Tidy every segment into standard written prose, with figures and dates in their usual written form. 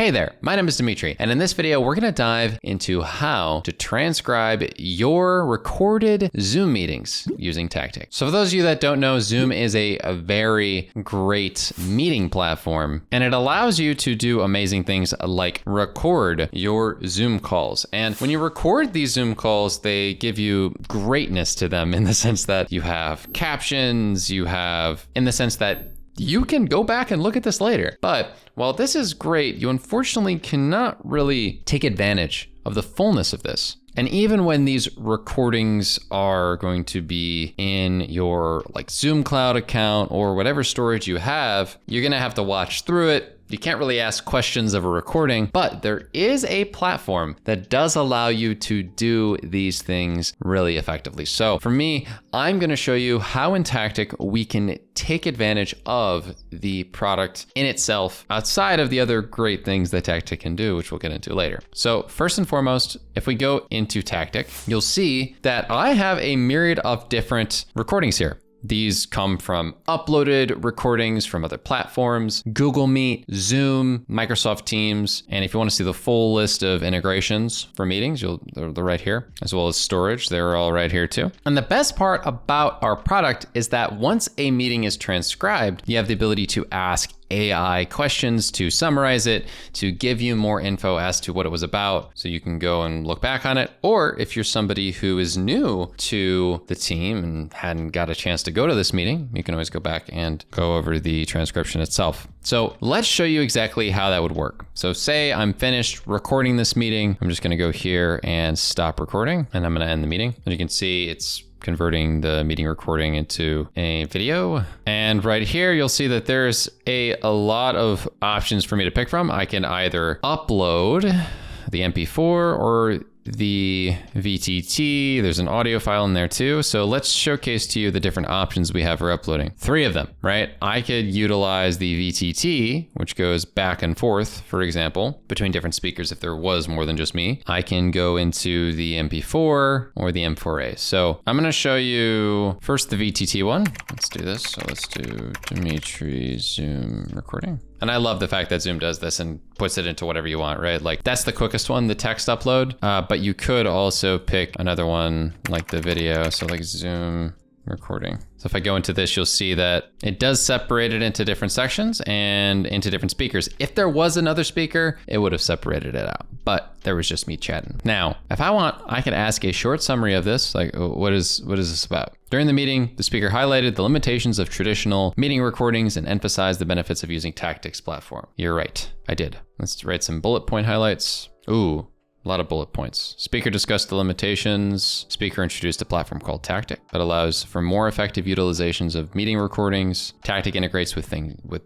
Hey there, my name is Dimitri, and in this video, we're gonna dive into how to transcribe your recorded Zoom meetings using Tactiq. So for those of you that don't know, Zoom is a very great meeting platform, and it allows you to do amazing things like record your Zoom calls. And when you record these Zoom calls, they give you greatness to them in the sense that you have captions, in the sense that you can go back and look at this later. But while this is great, you unfortunately cannot really take advantage of the fullness of this. And even when these recordings are going to be in your Zoom Cloud account or whatever storage you have, you're gonna have to watch through it. You can't really ask questions of a recording, but there is a platform that does allow you to do these things really effectively. So for me, I'm gonna show you how in Tactiq we can take advantage of the product in itself outside of the other great things that Tactiq can do, which we'll get into later. So first and foremost, if we go into Tactiq, you'll see that I have a myriad of different recordings here. These come from uploaded recordings from other platforms, Google Meet, Zoom, Microsoft Teams. And if you want to see the full list of integrations for meetings, they're right here, as well as storage. They're all right here too. And the best part about our product is that once a meeting is transcribed, you have the ability to ask AI questions to summarize it, to give you more info as to what it was about, so you can go and look back on it. Or if you're somebody who is new to the team and hadn't got a chance to go to this meeting, you can always go back and go over the transcription itself. So let's show you exactly how that would work. So say I'm finished recording this meeting. I'm just gonna go here and stop recording, and I'm gonna end the meeting. As you can see, it's converting the meeting recording into a video. And right here, you'll see that there's a lot of options for me to pick from. I can either upload the MP4 or the VTT. There's an audio file in there too. So let's showcase to you the different options we have for uploading. 3 of them, right? I could utilize the VTT, which goes back and forth, for example, between different speakers if there was more than just me. I can go into the MP4 or the M4A. So I'm gonna show you first the VTT one. Let's do this. So let's do Dimitri Zoom recording. And I love the fact that Zoom does this and puts it into whatever you want, right? Like that's the quickest one, the text upload. But you could also pick another one like the video. So like Zoom recording. So if I go into this, you'll see that it does separate it into different sections and into different speakers. If there was another speaker, it would have separated it out, but there was just me chatting. Now, if I want, I could ask a short summary of this, like what is this about? During the meeting, the speaker highlighted the limitations of traditional meeting recordings and emphasized the benefits of using Tactiq's platform. You're right, I did. Let's write some bullet point highlights. Ooh. A lot of bullet points. Speaker discussed the limitations. Speaker introduced a platform called Tactiq that allows for more effective utilizations of meeting recordings. Tactiq integrates with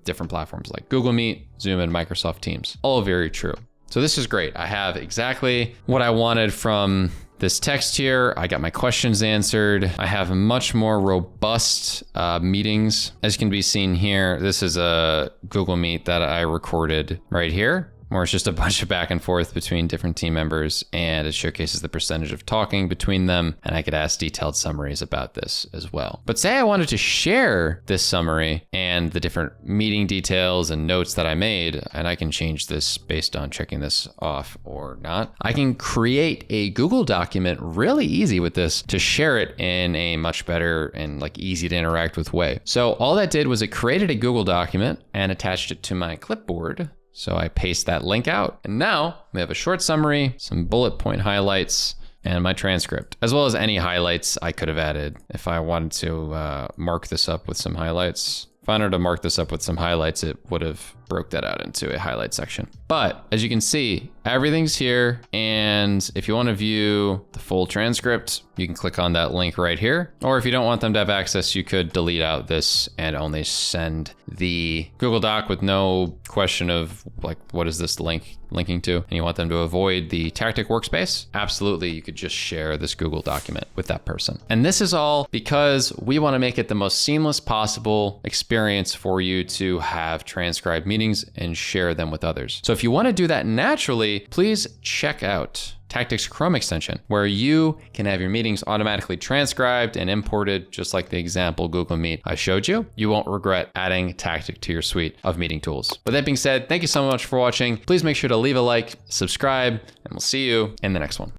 different platforms like Google Meet, Zoom, and Microsoft Teams. All very true. So this is great. I have exactly what I wanted from this text here. I got my questions answered. I have much more robust meetings. As can be seen here, this is a Google Meet that I recorded right here, where it's just a bunch of back and forth between different team members, and it showcases the percentage of talking between them. And I could ask detailed summaries about this as well. But say I wanted to share this summary and the different meeting details and notes that I made, and I can change this based on checking this off or not. I can create a Google document really easy with this to share it in a much better and easy to interact with way. So all that did was it created a Google document and attached it to my clipboard. So I paste that link out, and now we have a short summary, some bullet point highlights, and my transcript, as well as any highlights I could have added if I wanted to mark this up with some highlights. If I wanted to mark this up with some highlights, it would have broke that out into a highlight section. But as you can see, everything's here. And if you want to view the full transcript, you can click on that link right here. Or if you don't want them to have access, you could delete out this and only send the Google Doc with no question of what is this linking to? And you want them to avoid the Tactiq workspace? Absolutely, you could just share this Google document with that person. And this is all because we want to make it the most seamless possible experience for you to have transcribed meetings and share them with others. So if you want to do that naturally, please check out Tactiq Chrome extension, where you can have your meetings automatically transcribed and imported, just like the example Google Meet I showed you. You won't regret adding Tactiq to your suite of meeting tools. With that being said, thank you so much for watching. Please make sure to leave a like, subscribe, and we'll see you in the next one.